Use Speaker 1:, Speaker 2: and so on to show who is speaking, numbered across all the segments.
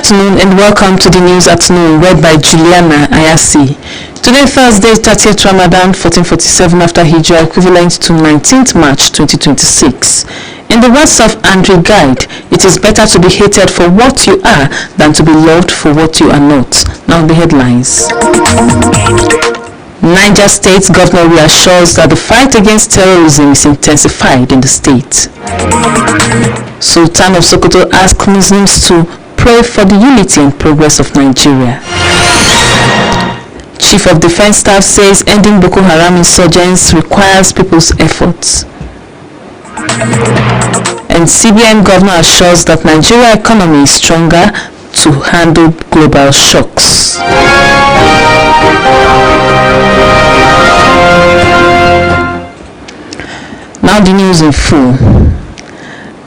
Speaker 1: afternoon and welcome to the news at noon, read by Juliana Ayasi. Today, Thursday, 30th Ramadan, 1447 after Hijrah, equivalent to 19th March 2026. In the words of Andrew Guide, it is better to be hated for what you are than to be loved for what you are not. Now the headlines. Niger State Governor reassures that the fight against terrorism is intensified in the state. Sultan of Sokoto asks Muslims to pray for the unity and progress of Nigeria. Chief of Defense Staff says ending Boko Haram insurgents requires people's efforts. And CBN Governor assures that Nigeria economy is stronger to handle global shocks. Now the news in full.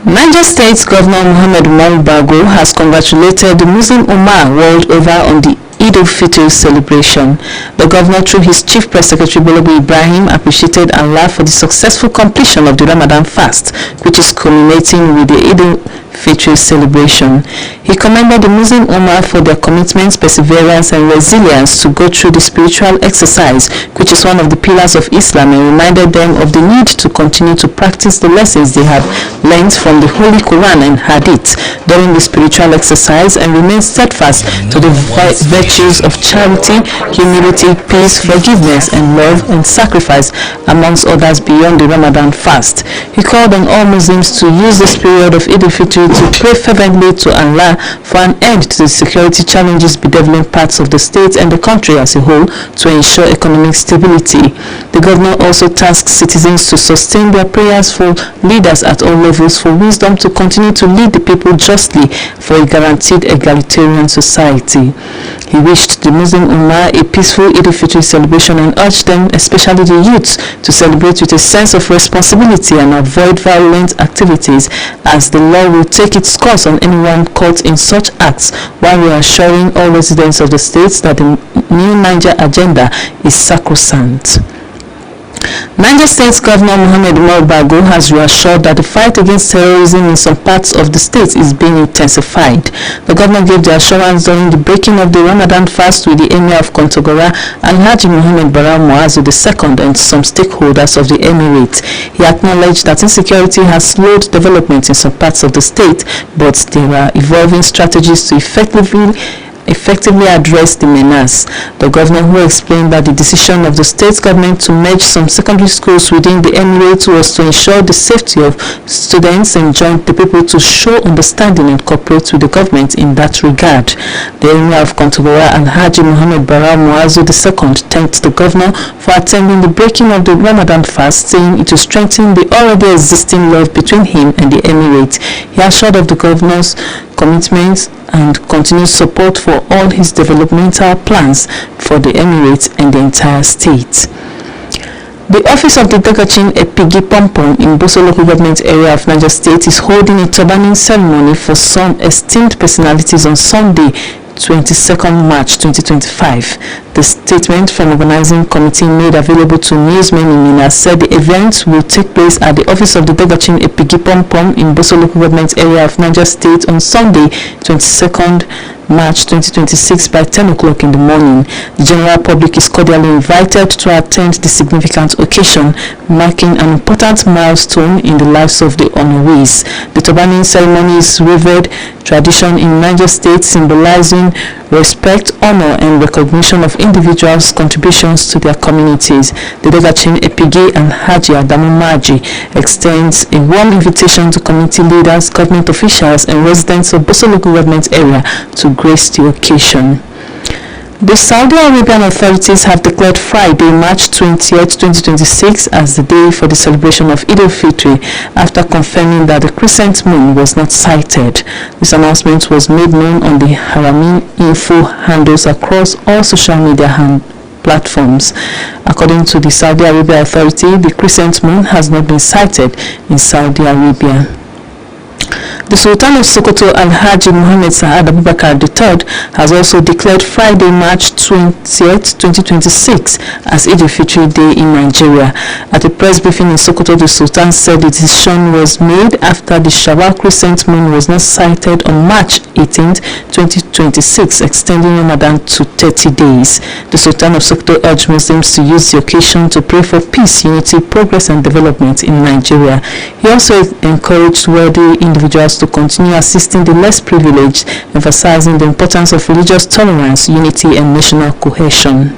Speaker 1: Niger State Governor Mohammed Umar Bago has congratulated the Muslim Ummah world over on the Eid al-Fitr celebration. The governor, through his chief press secretary Bologu Ibrahim, appreciated Allah for the successful completion of the Ramadan fast, which is culminating with the Eid al-Fitr celebration. He commended the Muslim Ummah for their commitment, perseverance and resilience to go through the spiritual exercise, which is one of the pillars of Islam, and reminded them of the need to continue to practice the lessons they have learned from the Holy Quran and Hadith during the spiritual exercise, and remain steadfast to the virtues of charity, humility, peace, forgiveness and love and sacrifice, amongst others, beyond the Ramadan fast. He called on all Muslims to use this period of Eid al-Fitr to pray fervently to Allah for an end to the security challenges bedeviling parts of the state and the country as a whole to ensure economic stability. The governor also tasked citizens to sustain their prayers for leaders at all levels for wisdom to continue to lead the people justly for a guaranteed egalitarian society. He wished the Muslim Ummah a peaceful Eid al-Fitr celebration and urged them, especially the youths, to celebrate with a sense of responsibility and avoid violent activities, as the law will take its course on anyone caught in such acts, while reassuring all residents of the states that the new Niger agenda is sacrosanct. Niger State Governor Mohammed Umar Bago has reassured that the fight against terrorism in some parts of the state is being intensified. The governor gave the assurance during the breaking of the Ramadan fast with the Emir of Kontagora and Haji Mohammed Barau Muazu II and some stakeholders of the Emirate. He acknowledged that insecurity has slowed development in some parts of the state, but there are evolving strategies to effectively address the menace. The governor, who explained that the decision of the state government to merge some secondary schools within the Emirates was to ensure the safety of students, and joined the people to show understanding and cooperate with the government in that regard. The Emir of Kontagora and Haji Mohammed Barau Muazu II thanked the governor for attending the breaking of the Ramadan fast, saying it will strengthen the already existing love between him and the Emirate. He assured of the governor's commitment and continued support for all his developmental plans for the Emirates and the entire state. The office of the Dagachin Epigi Pompon in Boso local government area of Niger State is holding a turbaning ceremony for some esteemed personalities on Sunday, 22nd March 2025. The statement from organizing committee made available to newsmen in Mina said the event will take place at the office of the Dagachin Epigi Pompon in Boso local government area of Niger State on Sunday, 22nd March 2026 by 10 o'clock in the morning. The general public is cordially invited to attend the significant occasion, marking an important milestone in the lives of the honorees. The turbaning ceremony is revered tradition in Niger State, symbolizing respect, honor, and recognition of individuals' contributions to their communities. The Dagachin Epigi and Haji Adamu Maji extends a warm invitation to community leaders, government officials, and residents of Boso local government area to grace the occasion. The Saudi Arabian authorities have declared Friday, March 20th, 2026 as the day for the celebration of Eid al-Fitr, after confirming that the crescent moon was not sighted. This announcement was made known on the Haramin info handles across all social media platforms. According to the Saudi Arabia Authority, the crescent moon has not been sighted in Saudi Arabia. The Sultan of Sokoto, Alhaji Muhammad Sa'ad Abubakar III, has also declared Friday, March 20th, 2026 as Eid al-Fitr Day in Nigeria. At a press briefing in Sokoto, the Sultan said the decision was made after the Shawwal crescent moon was not sighted on March 18th, 2026, extending Ramadan to 30 days. The Sultan of Sokoto urged Muslims to use the occasion to pray for peace, unity, progress and development in Nigeria. He also encouraged wealthy individuals to continue assisting the less privileged, emphasizing the importance of religious tolerance, unity and national cohesion.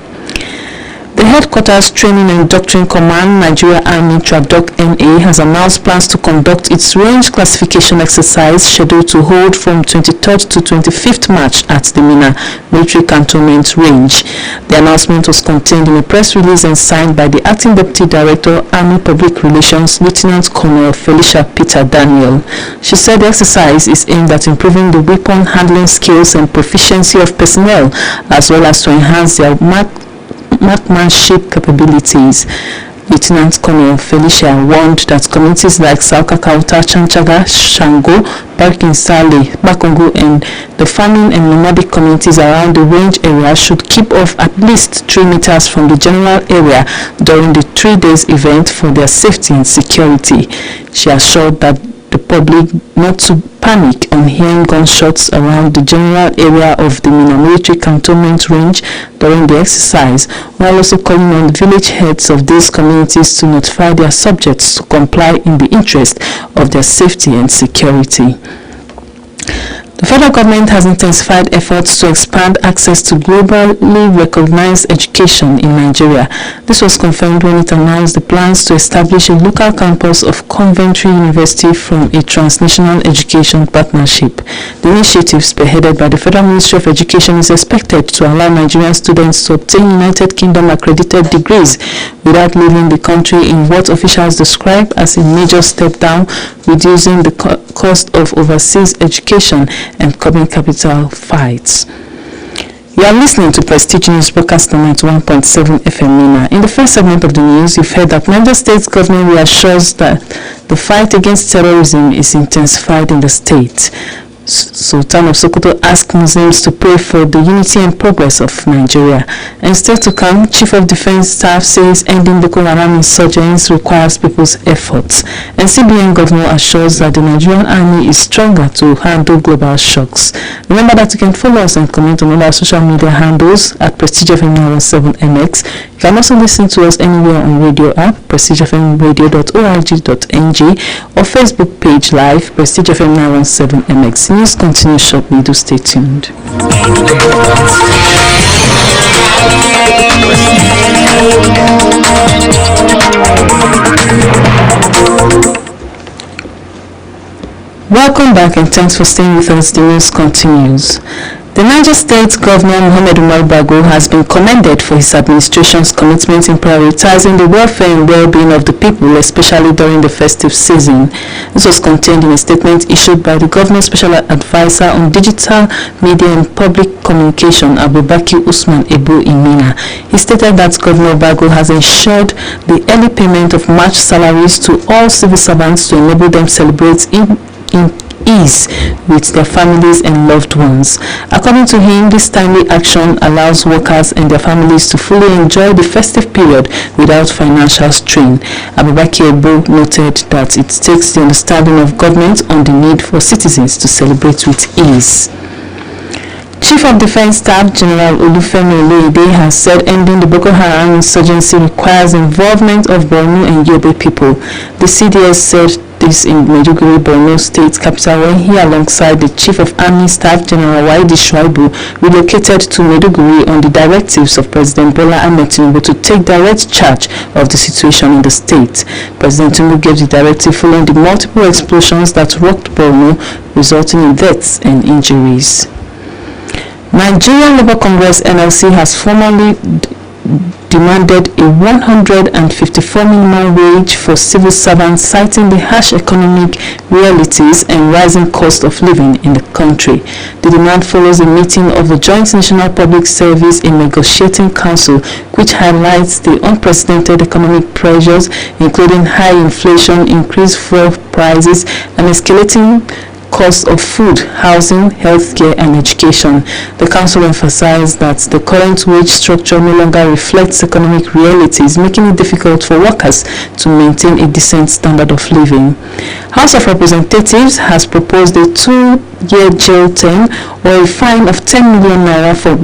Speaker 1: The Headquarters Training and Doctrine Command, Nigeria Army Tradoc NA, has announced plans to conduct its range classification exercise scheduled to hold from 23rd to 25th March at the Mina Military Cantonment Range. The announcement was contained in a press release and signed by the Acting Deputy Director, Army Public Relations, Lieutenant Colonel Felicia Peter Daniel. She said the exercise is aimed at improving the weapon handling skills and proficiency of personnel, as well as to enhance their marksmanship capabilities. Lieutenant Colonel Felicia warned that communities like Sauka Kauta, Chanchaga, Shango, Barkinsale, Bakongo and the farming and nomadic communities around the range area should keep off at least 3 meters from the general area during the 3 days event for their safety and security. She assured that the public not to panic on hearing gunshots around the general area of the Mina Military Cantonment Range during the exercise, while also calling on the village heads of these communities to notify their subjects to comply in the interest of their safety and security. The federal government has intensified efforts to expand access to globally recognized education in Nigeria. This was confirmed when it announced the plans to establish a local campus of Coventry University from a transnational education partnership. The initiative, spearheaded by the Federal Ministry of Education, is expected to allow Nigerian students to obtain United Kingdom accredited degrees without leaving the country, in what officials describe as a major step down, reducing the cost of overseas education and curbing capital fights. You are listening to Prestige News Broadcast 91.7 FM Mina. In the first segment of the news, you've heard that Niger State government reassures that the fight against terrorism is intensified in the state. Sultan of Sokoto asked Muslims to pray for the unity and progress of Nigeria. And still to come, Chief of Defense Staff says ending Boko Haram insurgents requires people's efforts. And CBN Governor assures that the Nigerian Army is stronger to handle global shocks. Remember that you can follow us and comment on all our social media handles at Prestigefm91.7mx. You can also listen to us anywhere on radio app, prestigefmradio.org.ng, or Facebook page live, Prestigefm91.7mx. News continues shortly. Do stay tuned. Welcome back and thanks for staying with us. The news continues. The Niger State Governor Muhammad Umar Bago has been commended for his administration's commitment in prioritizing the welfare and well-being of the people, especially during the festive season. This was contained in a statement issued by the Governor's Special Advisor on Digital Media and Public Communication, Abubakar Usman Ebu in Mina. He stated that Governor Bago has ensured the early payment of March salaries to all civil servants to enable them celebrate in ease with their families and loved ones. According to him, this timely action allows workers and their families to fully enjoy the festive period without financial strain. Abubakar Ebu noted that it takes the understanding of government on the need for citizens to celebrate with ease. Chief of Defense Staff General Olufemi Oloyede has said ending the Boko Haram insurgency requires involvement of Borno and Yobe people. The CDS said this in Maiduguri, Borno State capital, when he, alongside the Chief of Army Staff General Waidi Shuaibu, relocated to Maiduguri on the directives of President Bola Ahmed Tinubu to take direct charge of the situation in the state. President Tinubu gave the directive following the multiple explosions that rocked Borno, resulting in deaths and injuries. Nigerian Labour Congress NLC has formally demanded a 154 minimum wage for civil servants, citing the harsh economic realities and rising cost of living in the country. The demand follows a meeting of the Joint National Public Service and Negotiating Council, which highlights the unprecedented economic pressures, including high inflation, increased fuel prices, and escalating cost of food, housing, healthcare, and education. The council emphasized that the current wage structure no longer reflects economic realities, making it difficult for workers to maintain a decent standard of living. House of Representatives has proposed a 2-year jail term or a fine of 10 million naira for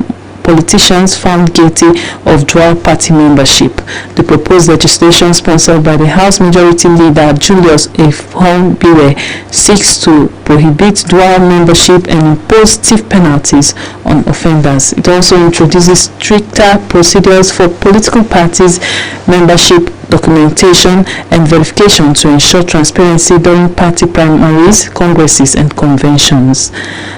Speaker 1: politicians found guilty of dual party membership. The proposed legislation, sponsored by the House Majority Leader Julius Efong-Biwe, seeks to prohibit dual membership and impose stiff penalties on offenders. It also introduces stricter procedures for political parties' membership documentation and verification to ensure transparency during party primaries, congresses, and conventions.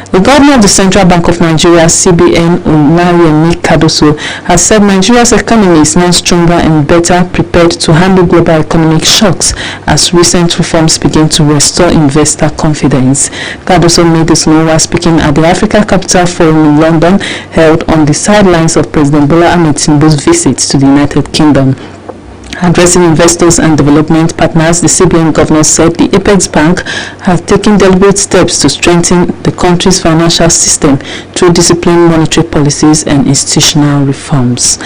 Speaker 1: The governor of the Central Bank of Nigeria, CBN, Onariyemi Kadoso, has said Nigeria's economy is now stronger and better prepared to handle global economic shocks as recent reforms begin to restore investor confidence. Kadoso made this known while speaking at the Africa Capital Forum in London, held on the sidelines of President Bola Ahmed Tinubu's visit to the United Kingdom. Addressing investors and development partners, the CBN governor said the Apex Bank has taken deliberate steps to strengthen the country's financial system through disciplined monetary policies and institutional reforms.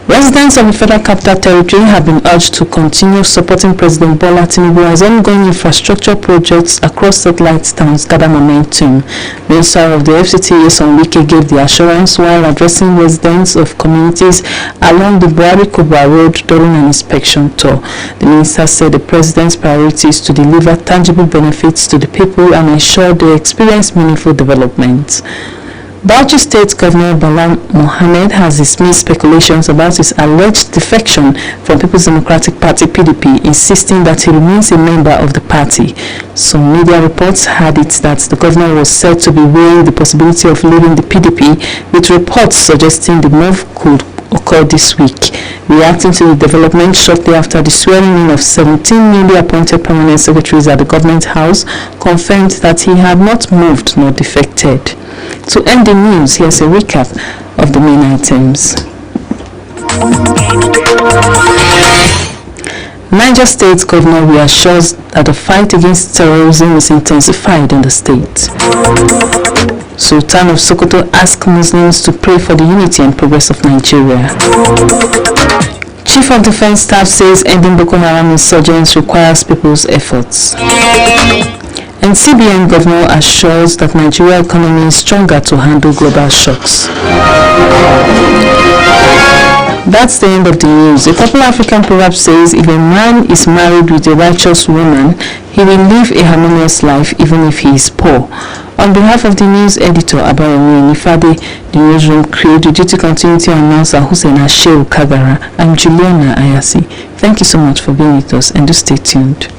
Speaker 1: Residents of the Federal Capital Territory have been urged to continue supporting President Bola Tinubu as ongoing infrastructure projects across satellite towns gather momentum. Minister of the FCT, Yeson Wike, gave the assurance while addressing residents of communities along the Buhari-Kubwa Road during an inspection tour. The minister said the president's priority is to deliver tangible benefits to the people and ensure they experience meaningful development. Bauchi State Governor Bala Mohammed has dismissed speculations about his alleged defection from People's Democratic Party (PDP), insisting that he remains a member of the party. Some media reports had it that the governor was said to be weighing the possibility of leaving the PDP, with reports suggesting the move could occur this week. Reacting to the development shortly after the swearing in of 17 newly appointed permanent secretaries at the government house, confirmed that he had not moved nor defected. To end the news, here's a recap of the main items. Niger State Governor reassures that the fight against terrorism is intensified in the state. Sultan of Sokoto asks Muslims to pray for the unity and progress of Nigeria. Chief of Defense Staff says ending Boko Haram insurgents requires people's efforts. And CBN Governor assures that Nigeria's economy is stronger to handle global shocks. That's the end of the news. A popular African proverb says, if a man is married with a righteous woman, he will live a harmonious life even if he is poor. On behalf of the news editor, Abayomi Nifade, the newsroom crew, the duty continuity announcer Hussein Ashew Kagara, I'm Juliana Ayasi. Thank you so much for being with us and do stay tuned.